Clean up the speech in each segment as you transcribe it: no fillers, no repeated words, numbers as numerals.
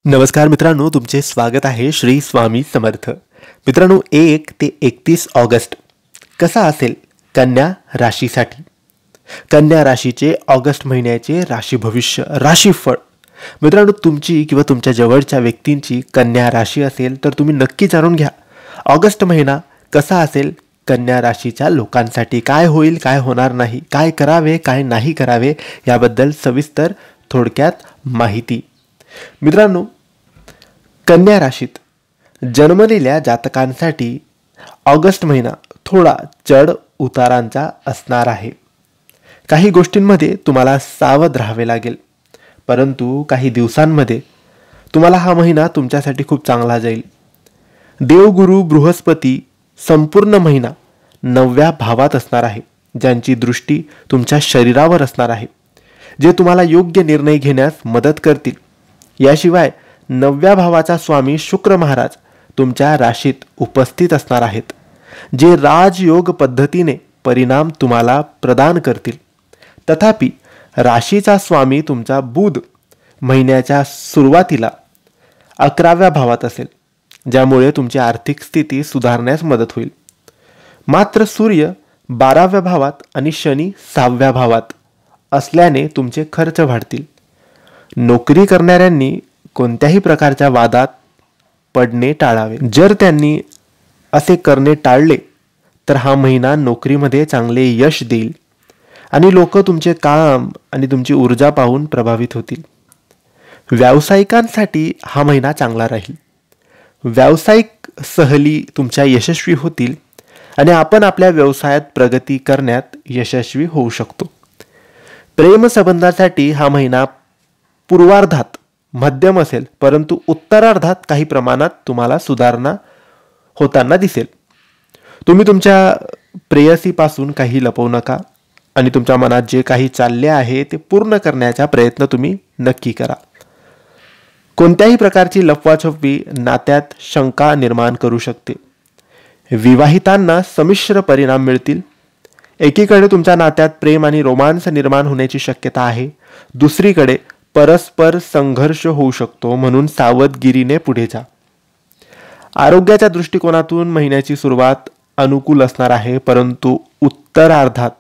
नमस्कार मित्रांनो, तुमचे स्वागत आहे श्री स्वामी समर्थ. मित्रांनो, 1 ते 31 ऑगस्ट कसा असेल कन्या राशीसाठी? कन्या राशीचे ऑगस्ट महिन्याचे राशी भविष्य, राशीफळ. मित्रांनो, तुमची किंवा तुमच्या जवळच्या व्यक्तींची कन्या राशी असेल तर तुम्ही नक्की जाणून घ्या ऑगस्ट महिना कसा असेल कन्या राशीच्या लोकांसाठी. काय होईल, काय होणार नाही, काय करावे, काय नाही करावे याबद्दल सविस्तर थोडक्यात माहिती. मित्रांनो, कन्या राशीत जन्मलेल्या जातकांसाठी ऑगस्ट महिना थोडा चढ उतारांचा असणार आहे. काही गोष्टींमध्ये तुम्हाला सावध राहावे लागेल, परंतु काही दिवसांमध्ये तुम्हाला हा महिना तुमच्यासाठी खूप चांगला जाईल. देवगुरु बृहस्पती संपूर्ण महिना 9व्या भावात असणार आहे, ज्यांची दृष्टी तुमच्या शरीरावर असणार आहे, जे तुम्हाला योग्य निर्णय घेण्यास मदत करतील. याशिवाय 9व्या भावाचा स्वामी शुक्र महाराज तुमच्या राशीत उपस्थित असणार आहेत, जे राजयोग पद्धतीने परिणाम तुम्हाला प्रदान करतील. तथापि राशीचा स्वामी तुमचा बुध महिन्याच्या सुरुवातीला 11व्या भावात असेल, ज्यामुळे तुमची आर्थिक स्थिती सुधारण्यास मदत होईल. मात्र सूर्य 12व्या भावात आणि शनी 6व्या भावात असल्याने तुमचे खर्च वाढतील. नोकरी करणाऱ्यांनी कोणत्याही प्रकारच्या वादात पडणे टाळावे. जर त्यांनी असे करणे टाळले तर हा महिना नोकरीमध्ये चांगले यश देईल आणि लोक तुमचे काम आणि तुमची ऊर्जा पाहून प्रभावित होतील. व्यावसायिकांसाठी हा महिना चांगला राहील. व्यावसायिक सहली तुमच्या यशस्वी होतील आणि आपण आपल्या व्यवसायात प्रगती करण्यात यशस्वी होऊ शकतो. प्रेमसंबंधासाठी हा महिना पूर्वार्धात मध्यम असेल, परंतु उत्तरार्धात काही प्रमाणात तुम्हाला सुधारणा होताना दिसेल. तुम्ही तुमच्या प्रेयसीपासून काही लपवू नका आणि तुमच्या मनात जे काही चालले आहे ते पूर्ण करण्याचा प्रयत्न तुम्ही नक्की करा. कोणत्याही प्रकारची लपवाछपवी नात्यात शंका निर्माण करू शकते. विवाहितांना संमिश्र परिणाम मिळतील. एकीकडे तुमच्या नात्यात प्रेम आणि रोमांस निर्माण होण्याची शक्यता आहे, दुसरीकडे परस्पर संघर्ष होऊ शकतो, म्हणून सावधगिरीने पुढे जा. आरोग्याच्या दृष्टिकोनातून महिन्याची सुरुवात अनुकूल असणार आहे, परंतु उत्तरार्धात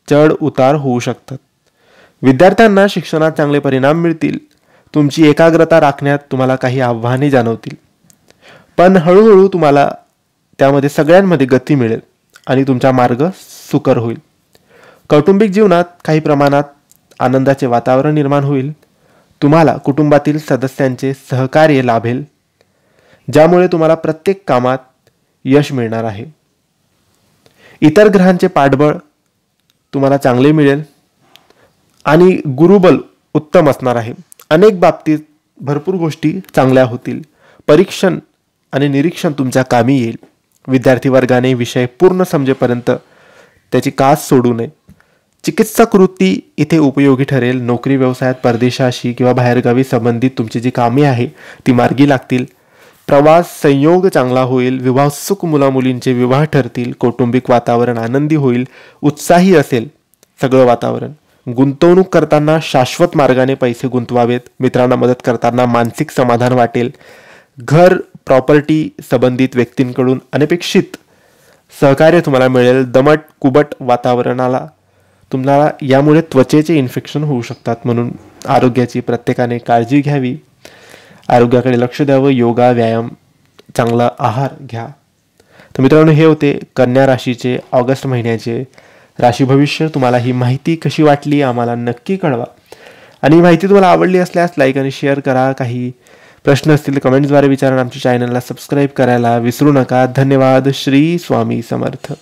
चढ उतार होऊ शकतात. विद्यार्थ्यांना शिक्षणात चांगले परिणाम मिळतील. तुमची एकाग्रता राखण्यात तुम्हाला काही आव्हाने जाणवतील, पण हळूहळू तुम्हाला त्यामध्ये सगळ्यांमध्ये गती मिळेल आणि तुमचा मार्ग सुकर होईल. कौटुंबिक जीवनात काही प्रमाणात आनंदाचे वातावरण निर्माण होईल. तुम्हाला कुटुंबातील सदस्यांचे सहकार्य लाभेल, ज्यामुळे तुम्हाला प्रत्येक कामात यश मिळणार आहे. इतर ग्रहांचे पाठबळ तुम्हाला चांगले मिळेल आणि गुरुबल उत्तम असणार आहे. अनेक बाबतीत भरपूर गोष्टी चांगल्या होतील. परीक्षण आणि निरीक्षण तुमच्या कामी येईल. विद्यार्थी वर्गाने विषय पूर्ण समजेपर्यंत त्याची कास सोडू नये. चिकित्सक वृत्ती इथे उपयोगी ठरेल. नोकरी व्यवसायात परदेशाशी किंवा बाहेरगावी संबंधित तुमची जी कामे आहे ती मार्गी लागतील. प्रवास संयोग चांगला होईल. विवाहोत्सुक मुलामुलींचे विवाह ठरतील. कौटुंबिक वातावरण आनंदी होईल, उत्साही असेल सगळं वातावरण. गुंतवणूक करताना शाश्वत मार्गाने पैसे गुंतवावेत. मित्रांना मदत करताना मानसिक समाधान वाटेल. घर प्रॉपर्टी संबंधित व्यक्तींकडून अनपेक्षित सहकार्य तुम्हाला मिळेल. दमट कुबट वातावरणाला तुम्हाला यामुळे त्वचेचे इन्फेक्शन होऊ शकतात, म्हणून आरोग्याची प्रत्येकाने काळजी घ्यावी. आरोग्याकडे लक्ष द्यावं. योगा, व्यायाम, चांगला आहार घ्या. तर मित्रांनो, हे होते कन्या राशीचे ऑगस्ट महिन्याचे राशी भविष्य. तुम्हाला ही माहिती कशी वाटली आम्हाला नक्की कळवा आणि ही माहिती तुम्हाला आवडली असल्यास लाईक आणि शेअर करा. काही प्रश्न असतील कमेंट्सद्वारे विचारा. आमच्या चॅनलला सबस्क्राईब करायला विसरू नका. धन्यवाद. श्री स्वामी समर्थ.